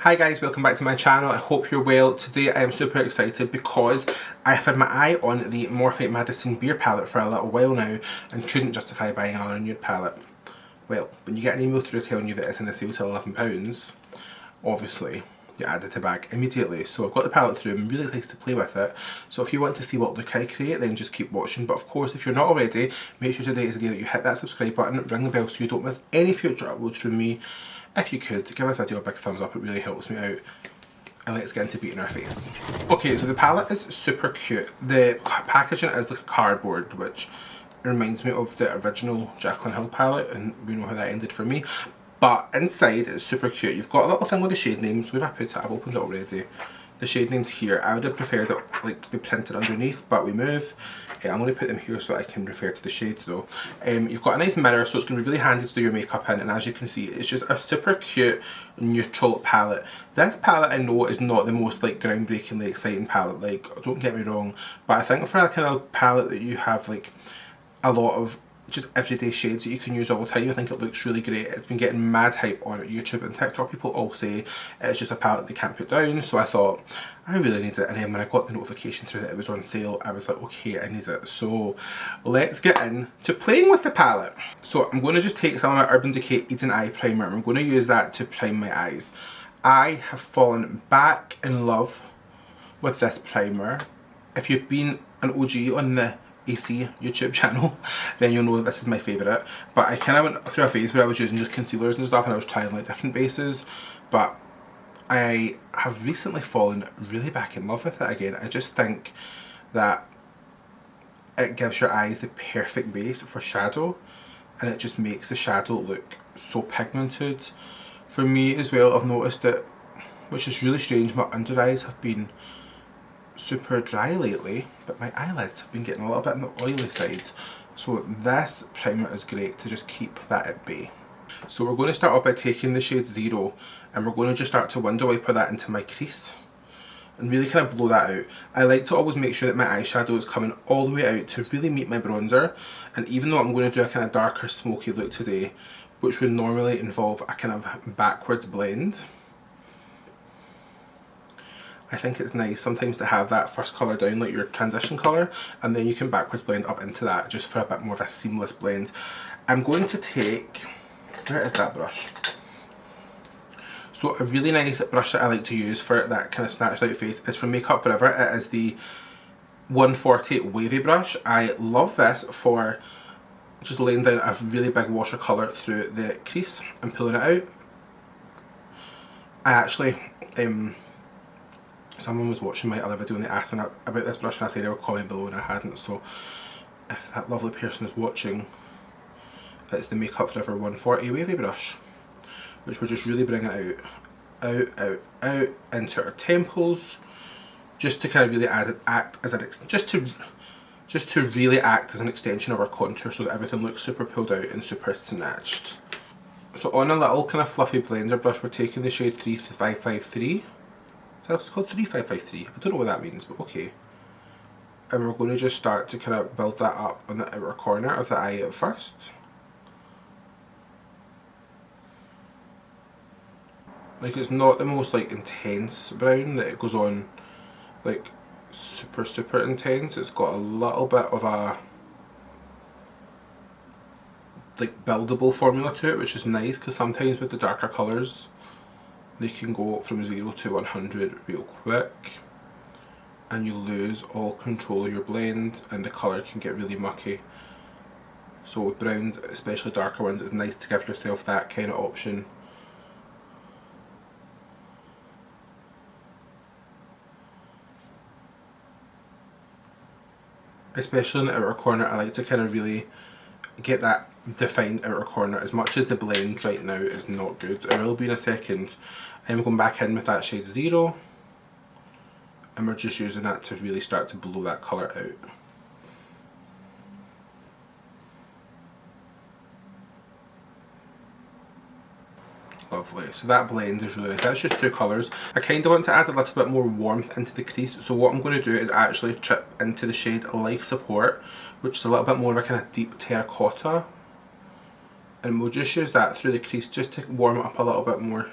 Hi guys, welcome back to my channel. I hope you're well. Today I am super excited because I have had my eye on the Morphe Madison Beer palette for a little while now and couldn't justify buying another nude palette. Well, when you get an email through telling you that it's in a sale to £11, obviously you add it to bag immediately. So I've got the palette through, I'm really excited to play with it. So if you want to see what look I create, then just keep watching. But of course, if you're not already, make sure today is the day that you hit that subscribe button, ring the bell so you don't miss any future uploads from me. If you could, give this video a big thumbs up, it really helps me out. And let's get into beating our face. Okay, so the palette is super cute. The packaging is like a cardboard, which reminds me of the original Jaclyn Hill palette, and we know how that ended for me. But inside it's super cute. You've got a little thing with the shade names. Where have I put it? I've opened it already. The shade names here. I would have preferred it like be printed underneath, but we move. I'm going to put them here so I can refer to the shades though. You've got a nice mirror, so it's going to be really handy to do your makeup in, and as you can see, it's just a super cute neutral palette. This palette I know is not the most like groundbreakingly exciting palette, like don't get me wrong, but I think for a kind of palette that you have like a lot of just everyday shades that you can use all the time, I think it looks really great. It's been getting mad hype on YouTube and TikTok. People all say it's just a palette they can't put down, so I thought I really need it, and then when I got the notification through that it was on sale, I was like, okay, I need it. So let's get into playing with the palette. So I'm going to just take some of my Urban Decay Eden Eye Primer and I'm going to use that to prime my eyes. I have fallen back in love with this primer. If you've been an OG on the AC YouTube channel, then you'll know that this is my favourite. But I kind of went through a phase where I was using just concealers and stuff, and I was trying like different bases, but I have recently fallen really back in love with it again. I just think that it gives your eyes the perfect base for shadow, and it just makes the shadow look so pigmented. For me as well, I've noticed that, which is really strange, my under eyes have been super dry lately, but my eyelids have been getting a little bit on the oily side, so this primer is great to just keep that at bay. So we're going to start off by taking the shade 0 and we're going to just start to window wiper that into my crease and really kind of blow that out. I like to always make sure that my eyeshadow is coming all the way out to really meet my bronzer, and even though I'm going to do a kind of darker smoky look today, which would normally involve a kind of backwards blend, I think it's nice sometimes to have that first colour down, like your transition colour, and then you can backwards blend up into that just for a bit more of a seamless blend. I'm going to take, where is that brush? So a really nice brush that I like to use for that kind of snatched out face is from Makeup Forever. It is the 140 wavy brush. I love this for just laying down a really big wash of colour through the crease and pulling it out. I actually, someone was watching my other video and they asked me about this brush, and I said I would comment below and I hadn't, so if that lovely person is watching, it's the Makeup Forever 140 wavy brush, which we're just really bringing it out into our temples, just to kind of really act as an just to really act as an extension of our contour, so that everything looks super pulled out and super snatched. So on a little kind of fluffy blender brush, we're taking the shade 3553. So it's called 3553. I don't know what that means, but okay. And we're going to just start to kind of build that up on the outer corner of the eye at first. Like, it's not the most like intense brown that it goes on like super intense. It's got a little bit of a like buildable formula to it, which is nice, because sometimes with the darker colours they can go from 0 to 100 real quick and you lose all control of your blend and the colour can get really mucky. So with browns, especially darker ones, it's nice to give yourself that kind of option. Especially in the outer corner, I like to kind of really get that defined outer corner, as much as the blend right now is not good. It will be in a second. I'm going back in with that shade 0 and we're just using that to really start to blow that colour out. Lovely. So that blend is really nice. That's just two colours. I kind of want to add a little bit more warmth into the crease, so what I'm going to do is actually chip into the shade Life Support, which is a little bit more of a kind of deep terracotta, and we'll just use that through the crease just to warm it up a little bit more.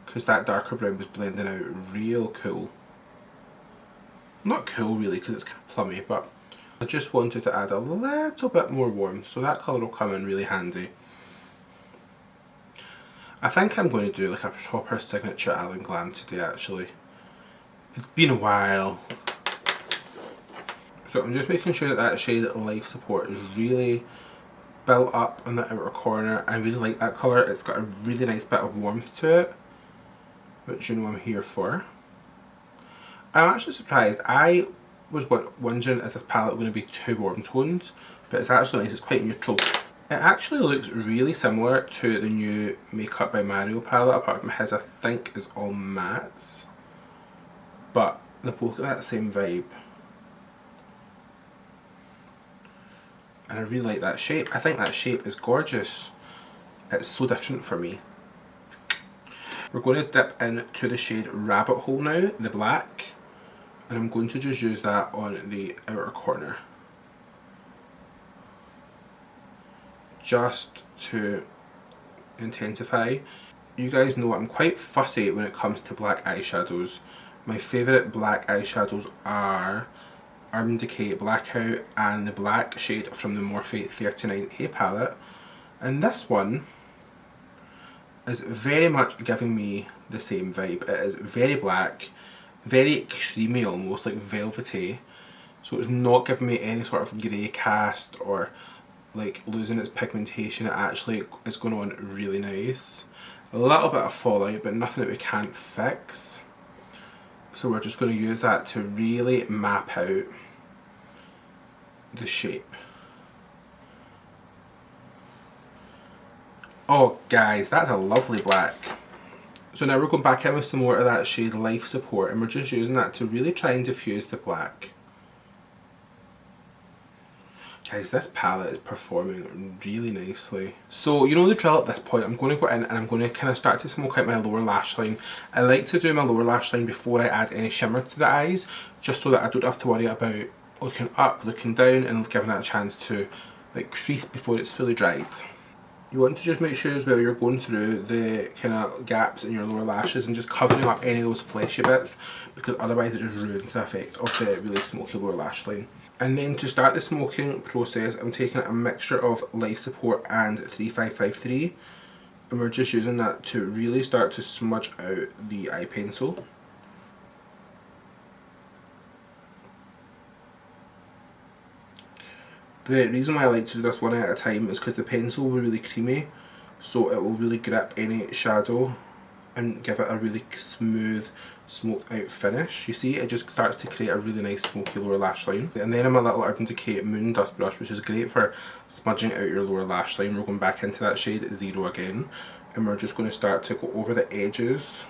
because that darker brown was blending out real cool. Not cool really because it's kind of plummy, but I just wanted to add a little bit more warmth, so that colour will come in really handy. I think I'm going to do like a proper signature Allan Glam today actually. It's been a while. So I'm just making sure that that shade Life Support is really built up on the outer corner. I really like that colour. It's got a really nice bit of warmth to it, which you know I'm here for. I'm actually surprised. I was wondering is this palette going to be too warm toned, but it's actually nice. It's quite neutral. It actually looks really similar to the new Makeup by Mario palette, apart from his I think is all mattes, but they both got that same vibe. And I really like that shape. I think that shape is gorgeous. It's so different for me. We're going to dip into the shade Rabbit Hole now, the black, and I'm going to just use that on the outer corner. Just to intensify. You guys know I'm quite fussy when it comes to black eyeshadows. My favourite black eyeshadows are Urban Decay Blackout and the black shade from the Morphe 39A palette, and this one is very much giving me the same vibe. It is very black, very creamy, almost like velvety, so it's not giving me any sort of grey cast or like losing its pigmentation. It actually is going on really nice. A little bit of fallout, but nothing that we can't fix. So we're just going to use that to really map out the shape. Oh guys, that's a lovely black. So now we're going back in with some more of that shade Life Support, and we're just using that to really try and diffuse the black. Guys, this palette is performing really nicely. So you know the drill at this point. I'm going to go in and I'm going to kind of start to smoke out my lower lash line. I like to do my lower lash line before I add any shimmer to the eyes, just so that I don't have to worry about looking up, looking down, and giving it a chance to like crease before it's fully dried. You want to just make sure as well you're going through the kind of gaps in your lower lashes and just covering up any of those fleshy bits, because otherwise it just ruins the effect of the really smoky lower lash line. And then to start the smoking process, I'm taking a mixture of Life Support and 3553, and we're just using that to really start to smudge out the eye pencil. The reason why I like to do this one at a time is because the pencil will be really creamy, so it will really grip any shadow and give it a really smooth, smoked out finish. You see, it just starts to create a really nice smoky lower lash line. And then I'm a little Urban Decay Moon Dust brush, which is great for smudging out your lower lash line. We're going back into that shade Zero again, and we're just going to start to go over the edges.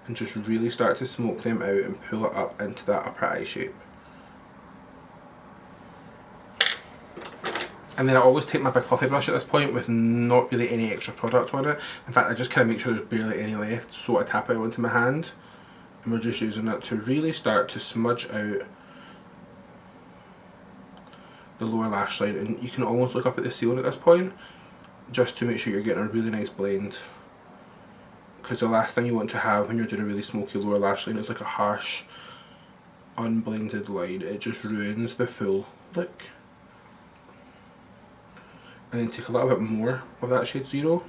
And just really start to smoke them out and pull it up into that upper eye shape. And then I always take my big fluffy brush at this point with not really any extra product on it. In fact, I just kind of make sure there's barely any left, so I tap it onto my hand. And we're just using it to really start to smudge out the lower lash line. And you can almost look up at the ceiling at this point, just to make sure you're getting a really nice blend. Because the last thing you want to have when you're doing a really smoky lower lash line is like a harsh, unblended line. It just ruins the full look. And then take a little bit more of that shade Zero,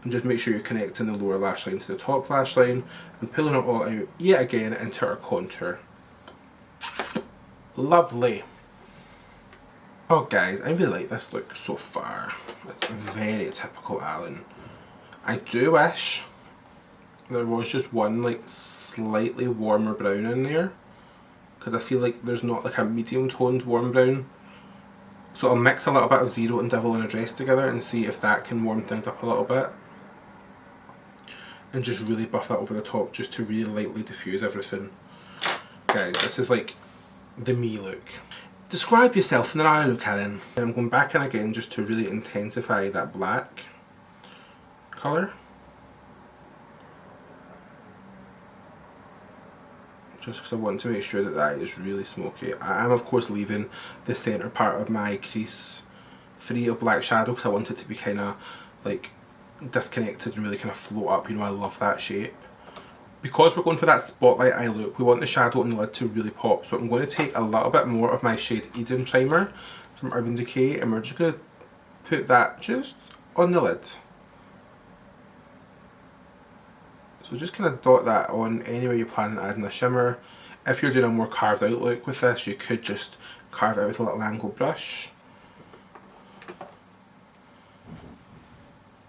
and just make sure you're connecting the lower lash line to the top lash line and pulling it all out yet again into our contour. Lovely. Oh guys, I really like this look so far. It's very typical Allan. I do wish there was just one like slightly warmer brown in there, because I feel like there's not like a medium toned warm brown. So I'll mix a little bit of Zero and Devil in a Dress together and see if that can warm things up a little bit. And just really buff that over the top just to really lightly diffuse everything. Guys, this is like the me look. Describe yourself in the eye look, Allan. And I'm going back in again just to really intensify that black colour. just because I want to make sure that that is really smoky. I am of course leaving the centre part of my crease free of black shadow because I want it to be kind of like disconnected and really kind of float up. You know, I love that shape. Because we're going for that spotlight eye look, we want the shadow on the lid to really pop. So I'm going to take a little bit more of my shade Eden Primer from Urban Decay, and we're just going to put that just on the lid. So just kind of dot that on anywhere you plan on adding a shimmer. If you're doing a more carved out look with this, you could just carve it out with a little angled brush.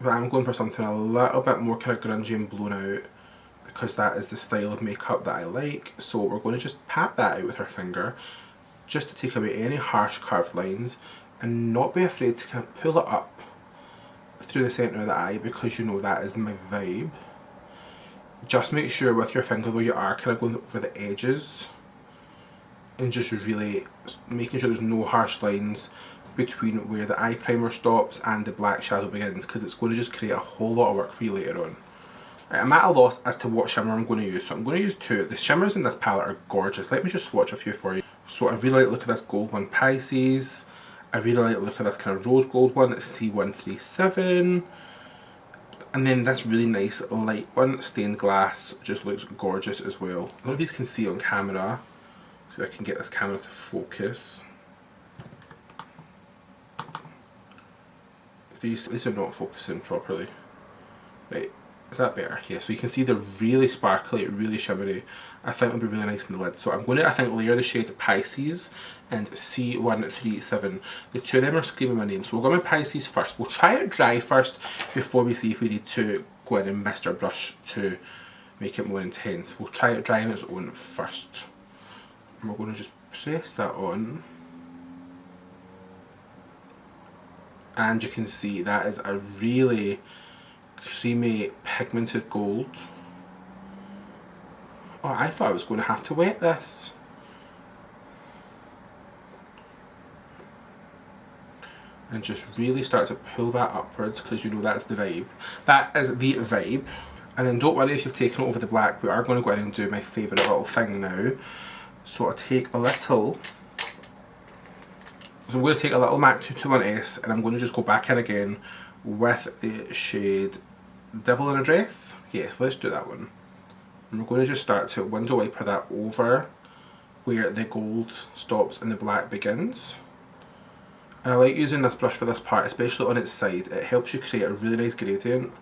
But I'm going for something a little bit more kind of grungy and blown out, because that is the style of makeup that I like. So we're going to just pat that out with our finger just to take away any harsh carved lines, and not be afraid to kind of pull it up through the centre of the eye, because you know that is my vibe. Just make sure with your finger though you are kind of going over the edges and just really making sure there's no harsh lines between where the eye primer stops and the black shadow begins, because it's going to just create a whole lot of work for you later on. Right, I'm at a loss as to what shimmer I'm going to use, so I'm going to use two. The shimmers in this palette are gorgeous. Let me just swatch a few for you. So I really like the look of this gold one, Pisces. I really like the look of this kind of rose gold one, it's C137. And then this really nice light one, stained glass, just looks gorgeous as well. I don't know if you can see it on camera, so I can get this camera to focus. These are not focusing properly. Right, is that better? Yeah, so you can see they're really sparkly, really shimmery. I think it'll be really nice in the lid. So I'm going to, I think, layer the shades Pisces and C137. The two of them are screaming my name. So we'll go with Pisces first. We'll try it dry first before we see if we need to go in and mist our brush to make it more intense. We'll try it dry on its own first. And we're going to just press that on. And you can see that is a really creamy pigmented gold. Oh, I thought I was going to have to wet this. And just really start to pull that upwards, because you know that's the vibe. That is the vibe. And then don't worry if you've taken it over the black, we are going to go in and do my favourite little thing now. So I'll take a little, so I'm going to take a little MAC 221S and I'm going to just go back in again with the shade Devil in a Dress. Yes, let's do that one. And we're going to just start to window wiper that over where the gold stops and the black begins. And I like using this brush for this part, especially on its side. It helps you create a really nice gradient.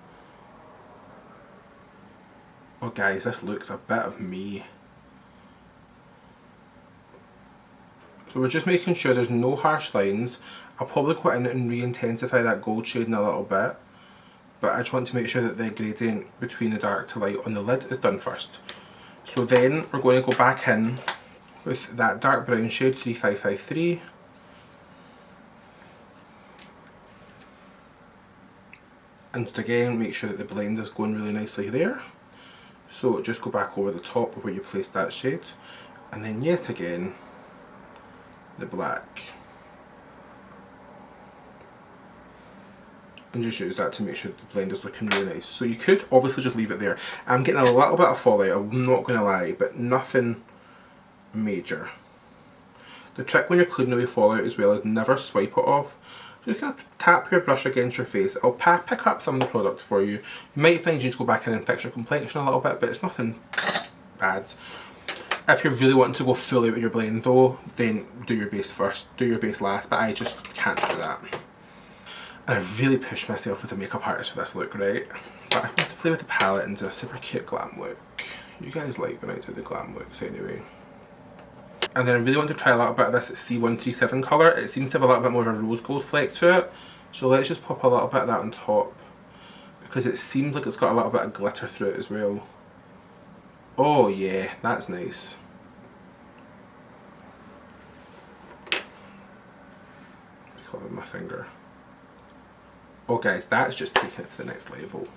Oh guys, this looks a bit of me. So we're just making sure there's no harsh lines. I'll probably go in and re-intensify that gold shade in a little bit. But I just want to make sure that the gradient between the dark to light on the lid is done first. So then we're going to go back in with that dark brown shade 3553. And just again make sure that the blend is going really nicely there. So just go back over the top of where you placed that shade. And then yet again the black. And just use that to make sure the blend is looking really nice. So you could obviously just leave it there. I'm getting a little bit of fallout, I'm not going to lie, but nothing major. The trick when you're cleaning away fallout as well is never swipe it off. Just kind of tap your brush against your face. It'll pick up some of the product for you. You might find you need to go back in and fix your complexion a little bit, but it's nothing bad. If you're really wanting to go full out with your blend though, then do your base first, do your base last, but I just can't do that. And I really pushed myself as a makeup artist for this look, right? But I want to play with the palette and do a super cute glam look. You guys like when I do the glam looks anyway. And then I really want to try a little bit of this C137 colour. It seems to have a little bit more of a rose gold fleck to it. So let's just pop a little bit of that on top, because it seems like it's got a little bit of glitter through it as well. Oh yeah, that's nice. Pick up with my finger. Oh guys, that's just taking it to the next level.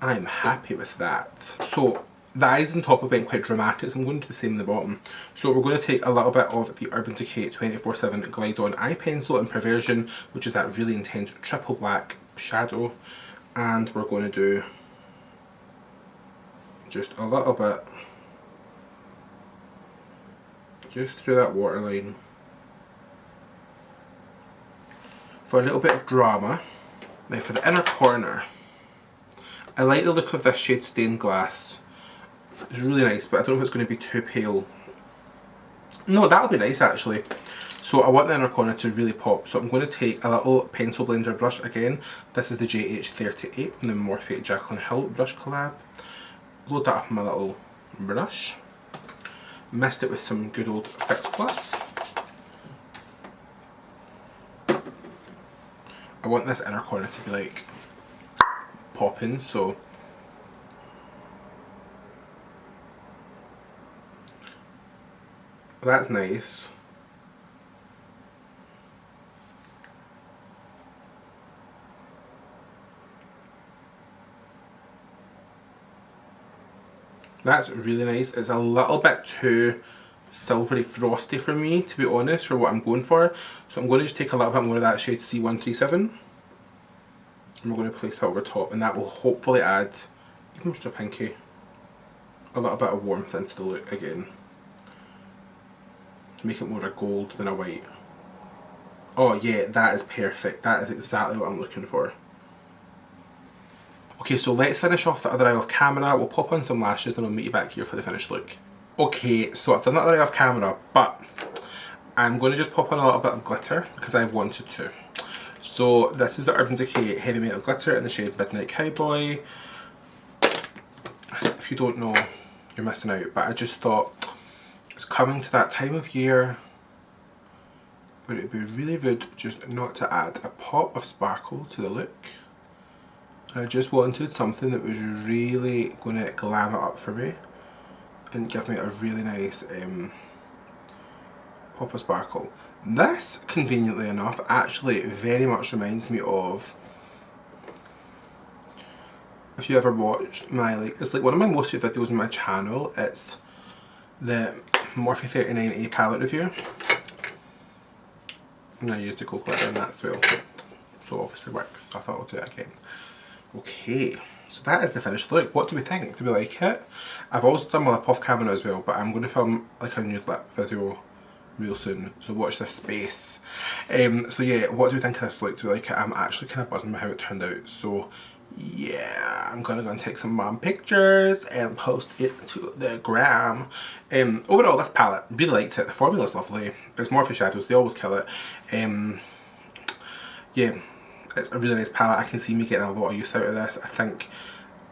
I'm happy with that. So the eyes on top have been quite dramatic, so I'm going to do the same on the bottom. So we're going to take a little bit of the Urban Decay 24/7 Glide On Eye Pencil in Perversion, which is that really intense triple black shadow. And we're going to do just a little bit just through that waterline. For a little bit of drama. Now for the inner corner, I like the look of this shade Stained Glass. It's really nice, but I don't know if it's going to be too pale. No, that'll be nice actually. So I want the inner corner to really pop, so I'm going to take a little pencil blender brush again. This is the JH38 from the Morphe Jaclyn Hill brush collab. Load that up in my little brush. Mist it with some good old Fix Plus. I want this inner corner to be like popping, so that's nice. That's really nice. It's a little bit too silvery frosty for me, to be honest, for what I'm going for. So I'm going to just take a little bit more of that shade C137. And we're going to place that over top, and that will hopefully add, even just a pinky, a little bit of warmth into the look again. Make it more a gold than a white. Oh yeah, that is perfect. That is exactly what I'm looking for. Okay, so let's finish off the other eye off camera. We'll pop on some lashes and I'll meet you back here for the finished look. Okay, so I've done the other eye off camera, but I'm going to just pop on a little bit of glitter because I wanted to. So this is the Urban Decay Heavy Metal Glitter in the shade Midnight Cowboy. If you don't know, you're missing out, but I just thought it's coming to that time of year where it would be really rude just not to add a pop of sparkle to the look. I just wanted something that was really going to glam it up for me and give me a really nice pop of sparkle. This, conveniently enough, actually very much reminds me of, if you ever watched my, it's like one of my most favorite videos on my channel. It's the Morphe 39A palette review. And I used the cocoa glitter in that as well. So obviously works. I thought I'll do it again. Okay, so that is the finished look. What do we think? Do we like it? I've also done my lip off camera as well, but I'm going to film like a nude lip video real soon, so watch this space. So yeah, what do we think of this look? Do we like it? I'm actually kind of buzzing by how it turned out, so yeah, I'm going to go and take some mom pictures and post it to the gram. Overall, this palette, really liked it. The formula's lovely. It's Morphe shadows, they always kill it. Yeah. It's a really nice palette. I can see me getting a lot of use out of this. I think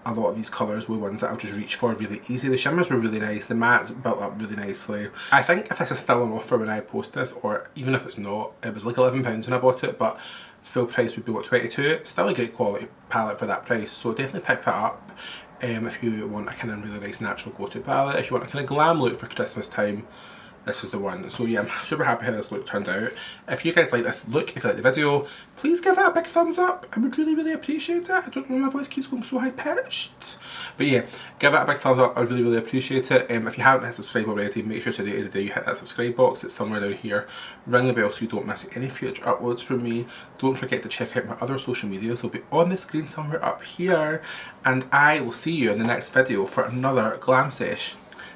a lot of these colours were ones that I'll just reach for really easy. The shimmers were really nice. The mattes built up really nicely. I think if this is still on offer when I post this, or even if it's not, it was like £11 when I bought it, but full price would be what, £22? Still a great quality palette for that price, so definitely pick that up if you want a kind of really nice natural go-to palette. If you want a kind of glam look for Christmas time, this is the one. So yeah, I'm super happy how this look turned out. If you guys like this look, if you like the video, please give that a big thumbs up. I would really appreciate it. I don't know, my voice keeps going so high pitched. But yeah, give that a big thumbs up. I really appreciate it. If you haven't hit subscribe already, make sure today is the day you hit that subscribe box. It's somewhere down here. Ring the bell so you don't miss any future uploads from me. Don't forget to check out my other social medias. They'll be on the screen somewhere up here. And I will see you in the next video for another glam sesh.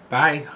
Bye.